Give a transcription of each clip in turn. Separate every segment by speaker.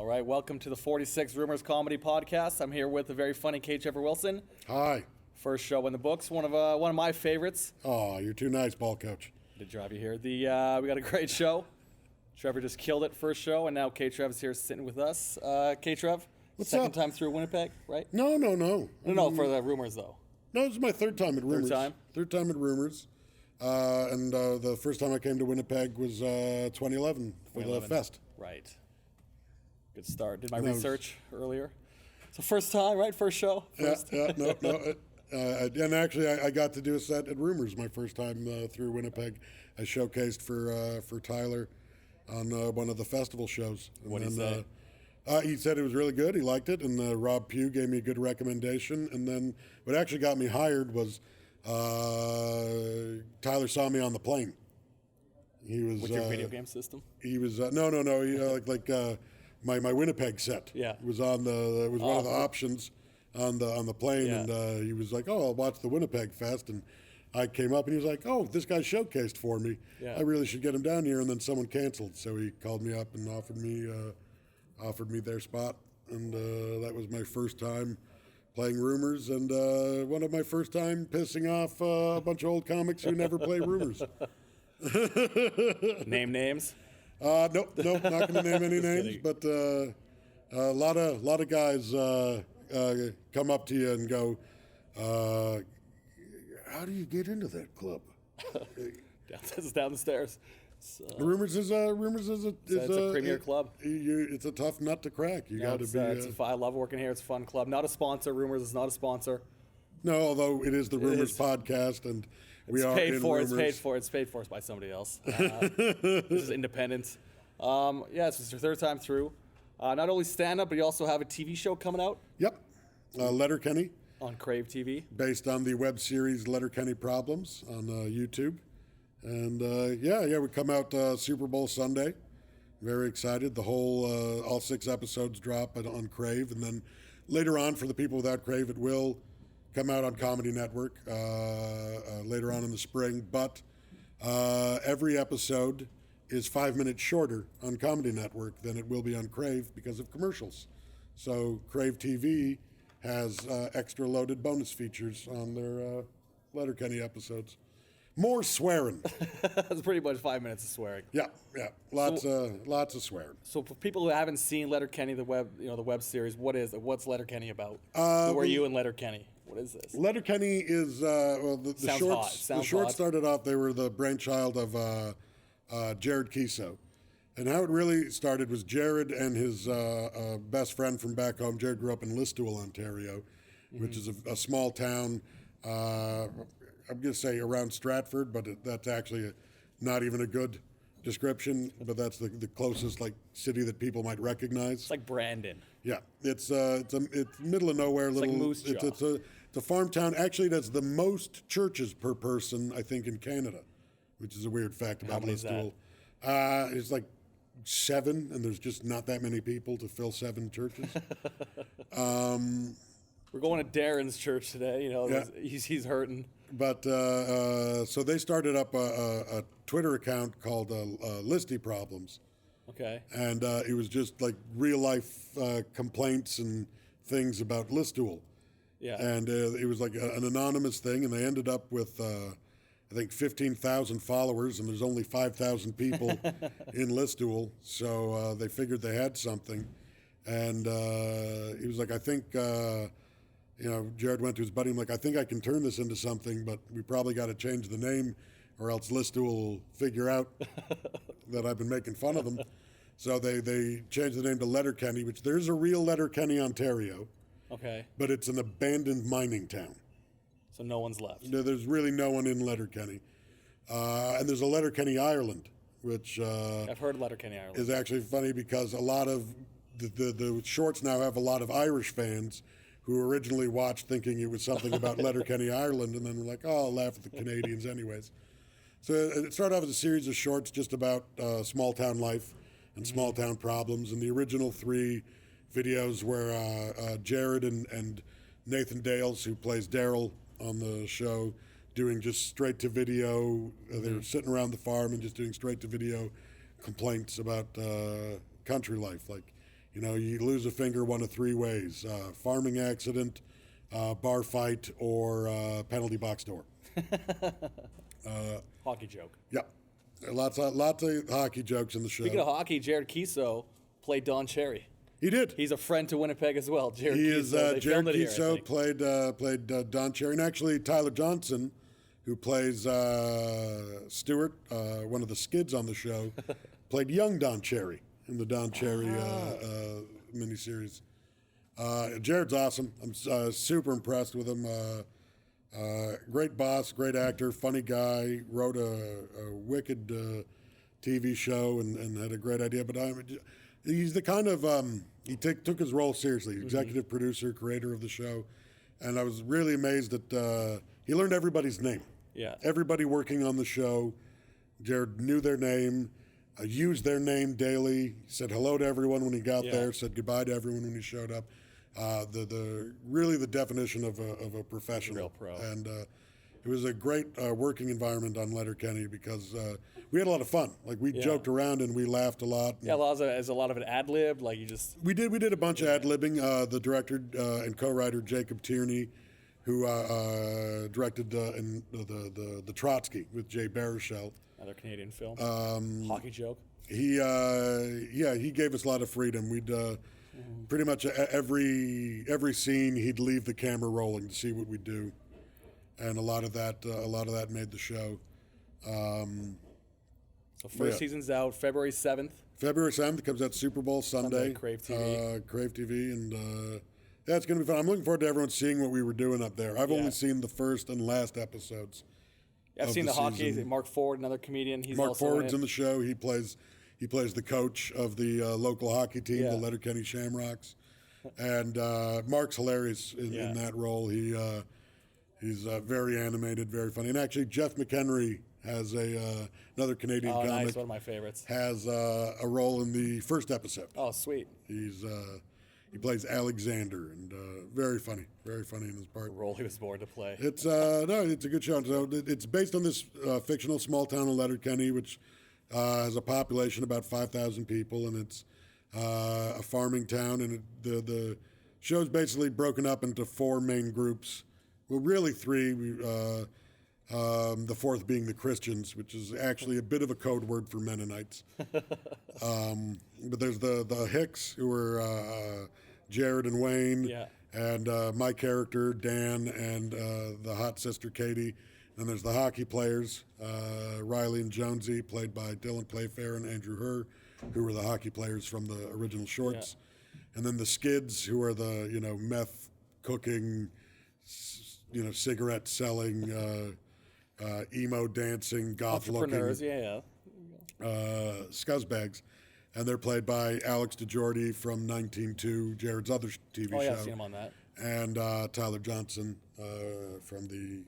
Speaker 1: All right, welcome to the 46 Rumors Comedy Podcast. I'm here with the very funny Trevor Wilson.
Speaker 2: Hi.
Speaker 1: First show in the books, one of my favorites.
Speaker 2: Oh, you're too nice, ball coach.
Speaker 1: To drive you here. We got a great show. Trevor just killed it first show, and now Trev is here sitting with us. Trev, second time through Winnipeg, right?
Speaker 2: No.
Speaker 1: No, for the Rumors though.
Speaker 2: No, this is my third time at Rumors. Third time at Rumors. And the first time I came to Winnipeg was 2011 for the fest.
Speaker 1: Right. Good start. Did my research earlier. So first time, right? First show? First.
Speaker 2: Yeah, no. And actually, I got to do a set at Rumors my first time through Winnipeg. I showcased for Tyler on one of the festival shows.
Speaker 1: What did he say?
Speaker 2: He said it was really good. He liked it. And Rob Pugh gave me a good recommendation. And then what actually got me hired was Tyler saw me on the plane. He was
Speaker 1: with your video game system.
Speaker 2: He was no. He my Winnipeg set.
Speaker 1: Yeah,
Speaker 2: it was on the. It was one of the options on the plane,
Speaker 1: yeah.
Speaker 2: And he was like, "Oh, I'll watch the Winnipeg Fest." And I came up, and he was like, "Oh, this guy showcased for me.
Speaker 1: Yeah.
Speaker 2: I really should get him down here." And then someone canceled, so he called me up and offered me their spot, and that was my first time playing Rumors, and one of my first time pissing off a bunch of old comics who never play Rumors.
Speaker 1: Name names?
Speaker 2: Nope, not going to name any names, but a lot of guys come up to you and go, "How do you get into that club?"
Speaker 1: Down the stairs.
Speaker 2: Rumors is a
Speaker 1: premier club.
Speaker 2: It's a tough nut to crack. You got to be.
Speaker 1: I love working here. It's a fun club. Not a sponsor. Rumors is not a sponsor.
Speaker 2: No, although it is the Rumors podcast, and we are in Rumors.
Speaker 1: It's paid for by somebody else. This is independent. This is your third time through. Not only stand-up, but you also have a TV show coming out.
Speaker 2: Yep. Letterkenny.
Speaker 1: On Crave TV.
Speaker 2: Based on the web series Letterkenny Problems on YouTube. And we come out Super Bowl Sunday. Very excited. The whole, all 6 episodes drop on Crave. And then later on, for the people without Crave, it will come out on Comedy Network later on in the spring. But every episode is 5 minutes shorter on Comedy Network than it will be on Crave because of commercials. So Crave TV has extra loaded bonus features on their Letterkenny episodes. More swearing.
Speaker 1: That's pretty much 5 minutes of swearing.
Speaker 2: Yeah. Lots of swearing.
Speaker 1: So for people who haven't seen Letterkenny, the web series, what's Letterkenny about? Who are you in Letterkenny? What is this?
Speaker 2: Letterkenny is the shorts. The shorts started off. They were the brainchild of Jared Kiso, and how it really started was Jared and his best friend from back home. Jared grew up in Listowel, Ontario, which is a small town. I'm going to say around Stratford, but that's actually not even a good description. But that's the closest city that people might recognize.
Speaker 1: It's like Brandon.
Speaker 2: Yeah, it's middle of nowhere.
Speaker 1: It's like Moose Jaw.
Speaker 2: It's a farm town. Actually, it has the most churches per person, I think, in Canada, which is a weird fact about Listowel. It's like 7, and there's just not that many people to fill 7 churches.
Speaker 1: We're going to Darren's church today. He's hurting.
Speaker 2: But so they started up a Twitter account called Listy Problems.
Speaker 1: Okay.
Speaker 2: And it was just like real life complaints and things about Listowel.
Speaker 1: Yeah.
Speaker 2: And it was like an anonymous thing, and they ended up with I think 15,000 followers, and there's only 5,000 people in Listowel. So they figured they had something, and he was like, I think. Jared went to his buddy. I'm like, I think I can turn this into something, but we probably got to change the name, or else Listowel will figure out that I've been making fun of them. So they changed the name to Letterkenny, which there's a real Letterkenny, Ontario.
Speaker 1: Okay.
Speaker 2: But it's an abandoned mining town.
Speaker 1: So no one's left.
Speaker 2: There's really no one in Letterkenny. And there's a Letterkenny, Ireland, which
Speaker 1: I've heard Letterkenny, Ireland.
Speaker 2: Is actually funny because a lot of the shorts now have a lot of Irish fans who originally watched thinking it was something about Letterkenny, Ireland, and then were like, oh, I'll laugh at the Canadians anyways. So it started off as a series of shorts just about small-town life and small-town problems. And the original 3 videos were Jared and Nathan Dales, who plays Daryl on the show, doing just straight-to-video. They were sitting around the farm and just doing straight-to-video complaints about country life, like You lose a finger one of three ways: farming accident, bar fight, or penalty box door.
Speaker 1: Hockey joke.
Speaker 2: Yep. Lots of hockey jokes in the show.
Speaker 1: Speaking of hockey, Jared Kiso played Don Cherry.
Speaker 2: He did.
Speaker 1: He's a friend to Winnipeg as well. Jared
Speaker 2: He
Speaker 1: Kiso.
Speaker 2: is
Speaker 1: They
Speaker 2: Jared
Speaker 1: filmed it here, I
Speaker 2: Kiso
Speaker 1: think.
Speaker 2: played Don Cherry, and actually Tyler Johnson, who plays Stewart, one of the skids on the show, played young Don Cherry in the Don Cherry miniseries. Jared's awesome. I'm super impressed with him. Great boss, great actor, funny guy. Wrote a wicked TV show and had a great idea. But he's the kind of he took his role seriously. Executive producer, creator of the show, and I was really amazed that he learned everybody's name.
Speaker 1: Yeah.
Speaker 2: Everybody working on the show, Jared knew their name, used their name daily. Said hello to everyone when he got there. Said goodbye to everyone when he showed up. Really the definition of a professional.
Speaker 1: Real pro.
Speaker 2: And it was a great working environment on Letterkenny because we had a lot of fun. Like we joked around and we laughed a lot.
Speaker 1: Yeah, is a lot of it ad-libbed? Like you just...
Speaker 2: We did a bunch of ad-libbing. The director and co-writer Jacob Tierney, who directed the Trotsky with Jay Baruchel.
Speaker 1: Another Canadian film. Hockey joke.
Speaker 2: He gave us a lot of freedom. We'd pretty much every scene he'd leave the camera rolling to see what we'd do, and a lot of that made the show.
Speaker 1: So first season's out February 7th.
Speaker 2: February 7th comes out Super Bowl Sunday.
Speaker 1: Crave TV.
Speaker 2: Crave TV, and it's going to be fun. I'm looking forward to everyone seeing what we were doing up there. I've only seen the first and last episodes.
Speaker 1: I've seen the hockey. Mark Ford, another comedian.
Speaker 2: Mark Ford's in the show. He plays the coach of the local hockey team, the Letterkenny Shamrocks, and Mark's hilarious in that role. He's very animated, very funny, and actually Jeff McHenry has another Canadian comic.
Speaker 1: Nice, one of my favorites.
Speaker 2: Has a role in the first episode.
Speaker 1: Oh, sweet.
Speaker 2: He plays Alexander, and very funny in his part.
Speaker 1: The role he was born to play.
Speaker 2: It's it's a good show. So it's based on this fictional small town of Letterkenny, which has a population about 5,000 people, and it's a farming town. And the show's basically broken up into four main groups. Well, really three. The fourth being the Christians, which is actually a bit of a code word for Mennonites. But there's the Hicks, who are Jared and Wayne, and my character, Dan, and the hot sister, Katie. And there's the hockey players, Riley and Jonesy, played by Dylan Playfair and Andrew Herr, who were the hockey players from the original shorts. And then the Skids, who are the, meth cooking, cigarette selling, emo dancing, goth looking scuzzbags, and they're played by Alex DeJordy from 19-2, Jared's other TV show.
Speaker 1: I've seen him on that.
Speaker 2: And Tyler Johnson from the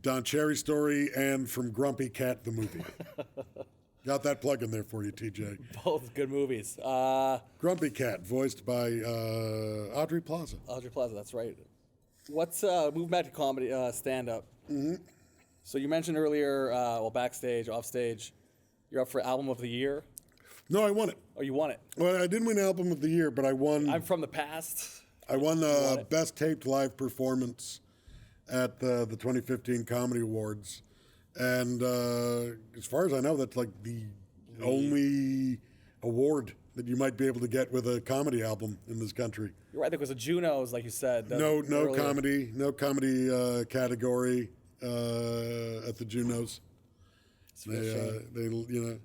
Speaker 2: Don Cherry Story and from Grumpy Cat the movie. Got that plug in there for you, TJ.
Speaker 1: Both good movies.
Speaker 2: Grumpy Cat, voiced by Audrey Plaza.
Speaker 1: Audrey Plaza, that's right. What's moving back to comedy, stand-up? Mm-hmm. So you mentioned earlier, backstage, offstage, you're up for Album of the Year.
Speaker 2: No, I won it.
Speaker 1: Oh, you won it.
Speaker 2: Well, I didn't win Album of the Year, but I won.
Speaker 1: I'm from the past.
Speaker 2: I won Best Taped Live Performance at the 2015 Comedy Awards. And as far as I know, that's like the only award that you might be able to get with a comedy album in this country.
Speaker 1: You're right. There was a Junos, like you said.
Speaker 2: No comedy category at the Junos. We're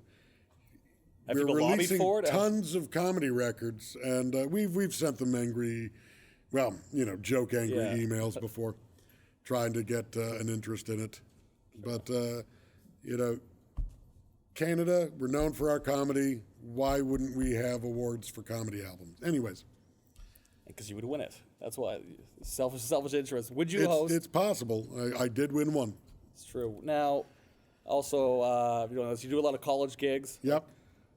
Speaker 2: releasing tons of comedy records, and we've sent them joke angry emails before, trying to get an interest in it. But Canada, we're known for our comedy. Why wouldn't we have awards for comedy albums? Anyways.
Speaker 1: Because you would win it. That's why. Selfish interest. Would you host?
Speaker 2: It's possible. I did win one.
Speaker 1: It's true. Now, also, you do a lot of college gigs.
Speaker 2: Yep.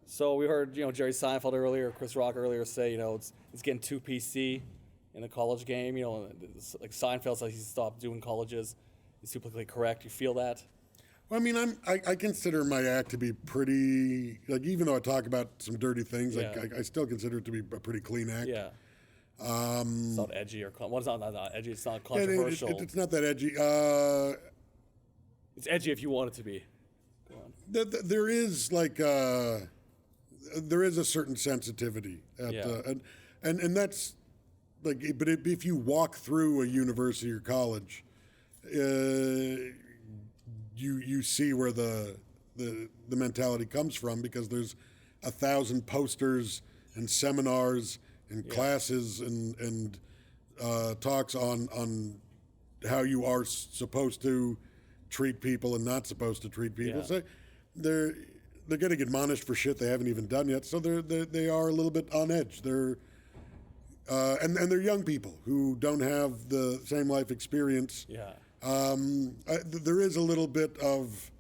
Speaker 1: So we heard, Jerry Seinfeld earlier, Chris Rock earlier say, it's getting too PC in the college game. Like Seinfeld says he stopped doing colleges. He's too politically correct. You feel that?
Speaker 2: Well, I mean, I consider my act to be pretty, like, even though I talk about some dirty things,
Speaker 1: Yeah.
Speaker 2: I still consider it to be a pretty clean act.
Speaker 1: Yeah. It's not edgy or well, it's not edgy. It's not
Speaker 2: Yeah,
Speaker 1: controversial.
Speaker 2: it's not that edgy.
Speaker 1: It's edgy if you want it to be. Go on.
Speaker 2: There is like there is a certain sensitivity and that's like, but if you walk through a university or college, you see where the mentality comes from, because there's 1,000 posters and seminars and classes and talks on how you are supposed to treat people and not supposed to treat people.
Speaker 1: Yeah.
Speaker 2: So they're getting admonished for shit they haven't even done yet. So they are a little bit on edge. They're and they're young people who don't have the same life experience.
Speaker 1: Yeah.
Speaker 2: There is a little bit of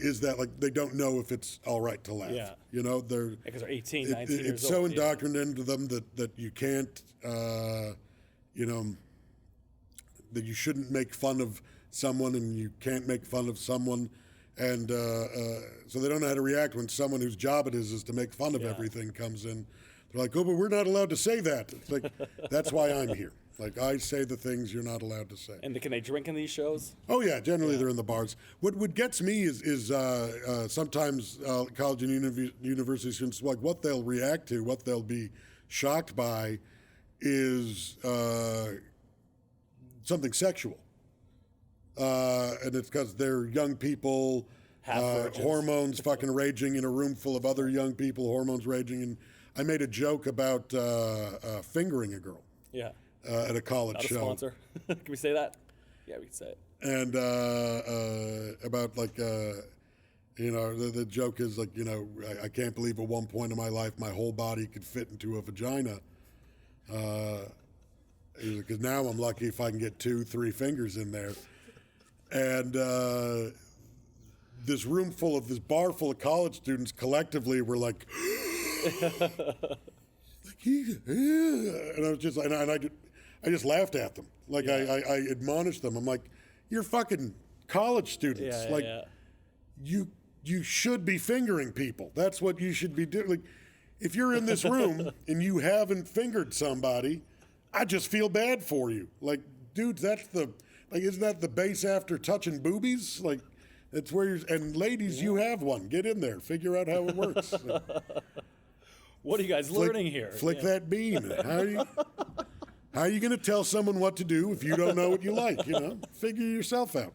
Speaker 2: is that, like, they don't know if it's all right to laugh.
Speaker 1: Yeah.
Speaker 2: You know, they're
Speaker 1: Because they're 18, 19 years old.
Speaker 2: it's so indoctrinated into them that you can't, you know, that you shouldn't make fun of someone and you can't make fun of someone. And so they don't know how to react when someone whose job it is to make fun of everything comes in. They're like, oh, but we're not allowed to say that. It's like, that's why I'm here. Like, I say the things you're not allowed to say.
Speaker 1: And can they drink in these shows?
Speaker 2: Oh yeah, generally they're in the bars. What gets me is sometimes college and university students, like, what they'll react to, what they'll be shocked by, is something sexual, and it's because they're young people, hormones fucking raging in a room full of other young people, hormones raging. And I made a joke about fingering a girl.
Speaker 1: Yeah.
Speaker 2: At a college
Speaker 1: Not a
Speaker 2: show.
Speaker 1: sponsor. Can we say that? Yeah, we can say it.
Speaker 2: And about, like, you know, the joke is, like, you know, I can't believe at one point in my life my whole body could fit into a vagina. Because now I'm lucky if I can get 2-3 fingers in there. And this bar full of college students collectively were like, and I was just, and I just laughed at them. Like, I admonished them. I'm like, you're fucking college students. You should be fingering people. That's what you should be doing. Like, if you're in this room and you haven't fingered somebody, I just feel bad for you. Like, dudes, isn't that the base after touching boobies? Like, it's where you're, and ladies, you have one. Get in there. Figure out how it works. Like,
Speaker 1: what are you guys learning here?
Speaker 2: Flick that bean. How are you going to tell someone what to do if you don't know what you like? You know, figure yourself out.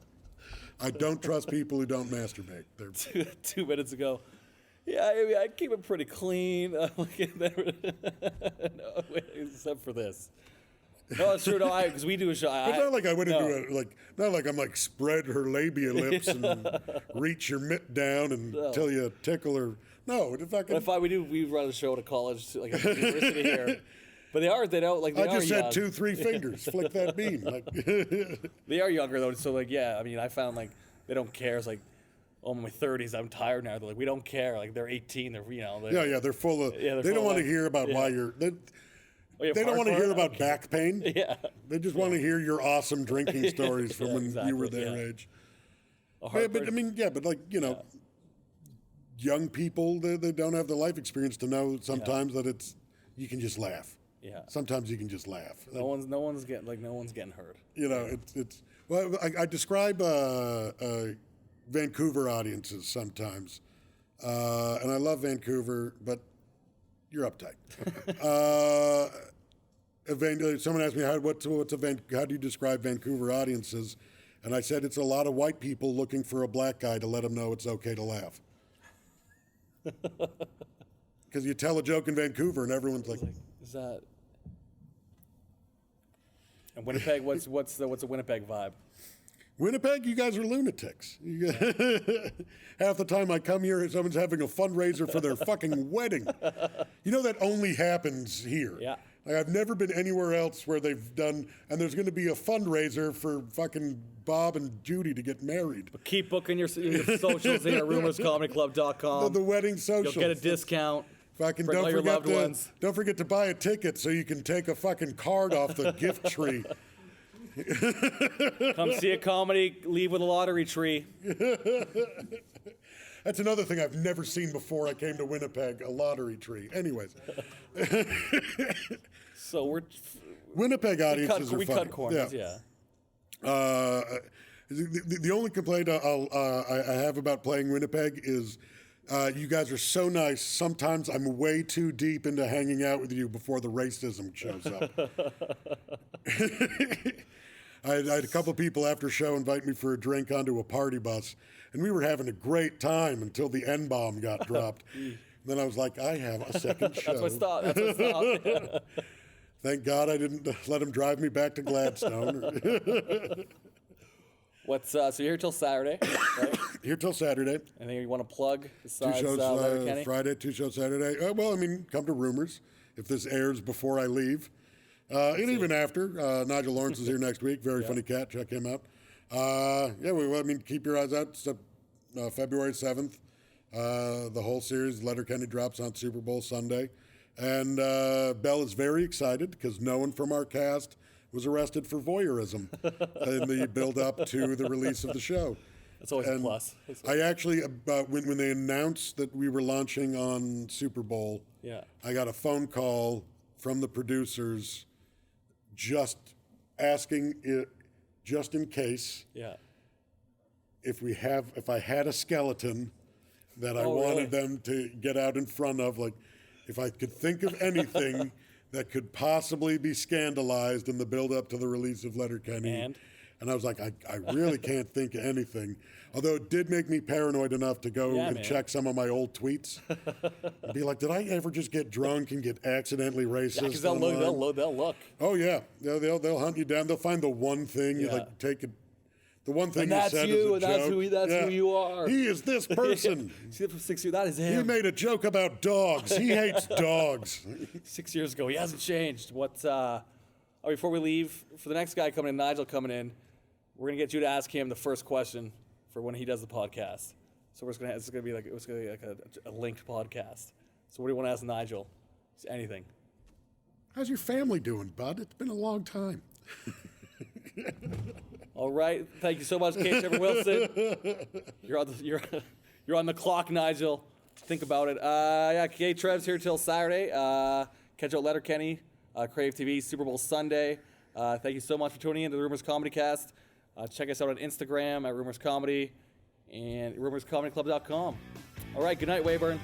Speaker 2: I don't trust people who don't masturbate.
Speaker 1: 2 minutes ago. Yeah, I mean, I keep it pretty clean. No, except for this. No, it's true. No, because we do a show.
Speaker 2: It's not like I went into it, like, not like I'm like spread her labia lips and reach your mitt down and tell you a tickle her. No, in fact,
Speaker 1: we run a show at a college, like a university here. But they don't like.
Speaker 2: I just said 2-3 fingers. Flick that bean. Like,
Speaker 1: they are younger though, so like, yeah. I mean, I found like they don't care. It's like, oh, I'm in my 30s. I'm tired now. They're like, we don't care. Like, they're 18. They're, you know.
Speaker 2: They're full of. They don't want to hear about why you're. They don't want to hear about back pain.
Speaker 1: Yeah.
Speaker 2: They just want to hear your awesome drinking stories from when you were their age. But I mean, but like, you know, young people, they don't have the life experience to know sometimes that you can just laugh.
Speaker 1: Yeah.
Speaker 2: Sometimes you can just laugh.
Speaker 1: No one's getting hurt.
Speaker 2: You know, it's well, I describe Vancouver audiences sometimes, and I love Vancouver, but you're uptight. Someone asked me how do you describe Vancouver audiences, and I said it's a lot of white people looking for a black guy to let them know it's okay to laugh. Because you tell a joke in Vancouver and everyone's like,
Speaker 1: is that? And Winnipeg, what's a Winnipeg vibe?
Speaker 2: Winnipeg, you guys are lunatics. Half the time I come here, someone's having a fundraiser for their fucking wedding. You know that only happens here.
Speaker 1: Yeah.
Speaker 2: Like, I've never been anywhere else where they've done, and there's going to be a fundraiser for fucking Bob and Judy to get married.
Speaker 1: But keep booking your socials here at rumorscomedyclub.com.
Speaker 2: The wedding socials.
Speaker 1: You'll get a discount.
Speaker 2: Fucking
Speaker 1: Bring all your loved ones.
Speaker 2: don't forget to buy a ticket so you can take a fucking card off the gift tree.
Speaker 1: Come see a comedy, leave with a lottery tree.
Speaker 2: That's another thing I've never seen before I came to Winnipeg, a lottery tree. Anyways.
Speaker 1: So
Speaker 2: Winnipeg audiences are
Speaker 1: we
Speaker 2: funny.
Speaker 1: cut corners, yeah.
Speaker 2: The only complaint I have about playing Winnipeg is you guys are so nice. Sometimes I'm way too deep into hanging out with you before the racism shows up. I had a couple of people after show invite me for a drink onto a party bus, and we were having a great time until the N-bomb got dropped. Then I was like, I have a second show.
Speaker 1: That's what stopped. Yeah.
Speaker 2: Thank God I didn't let him drive me back to Gladstone.
Speaker 1: So you're here till Saturday, right?
Speaker 2: Here till Saturday.
Speaker 1: Anything you want to plug besides
Speaker 2: 2 shows
Speaker 1: Letterkenny?
Speaker 2: Friday, 2 shows Saturday. Well, I mean, come to Rumors if this airs before I leave. And even after. Nigel Lawrence is here next week. Very funny cat. Check him out. Keep your eyes out. It's, February 7th. The whole series, Letterkenny, drops on Super Bowl Sunday. And Belle is very excited because no one from our cast was arrested for voyeurism in the build-up to the release of the show.
Speaker 1: That's always a plus.
Speaker 2: I actually, when they announced that we were launching on Super Bowl, I got a phone call from the producers just asking it, just in case, if I had a skeleton that I wanted them to get out in front of, like if I could think of anything that could possibly be scandalized in the build-up to the release of Letterkenny. And I was like, I really can't think of anything. Although it did make me paranoid enough to go and check some of my old tweets. And be like, did I ever just get drunk and get accidentally racist?
Speaker 1: Because they'll look.
Speaker 2: Oh, yeah. They'll hunt you down. They'll find the one thing you like take it. The one thing you said is a joke.
Speaker 1: That's who you are.
Speaker 2: He is this person.
Speaker 1: See, for 6 years, that is him.
Speaker 2: He made a joke about dogs. He hates dogs.
Speaker 1: 6 years ago, he hasn't changed. Before we leave, for the next guy coming in, Nigel coming in, we're gonna get you to ask him the first question for when he does the podcast. So it's gonna be like a linked podcast. So what do you want to ask Nigel? Just anything.
Speaker 2: How's your family doing, bud? It's been a long time.
Speaker 1: All right, thank you so much, K. Trevor Wilson. You're on the clock, Nigel. Think about it. K. Trev's here till Saturday. Catch out Letterkenny, Crave TV, Super Bowl Sunday. Thank you so much for tuning in to the Rumors Comedy Cast. Check us out on Instagram at Rumors Comedy and rumorscomedyclub.com. All right, good night, Wayburn.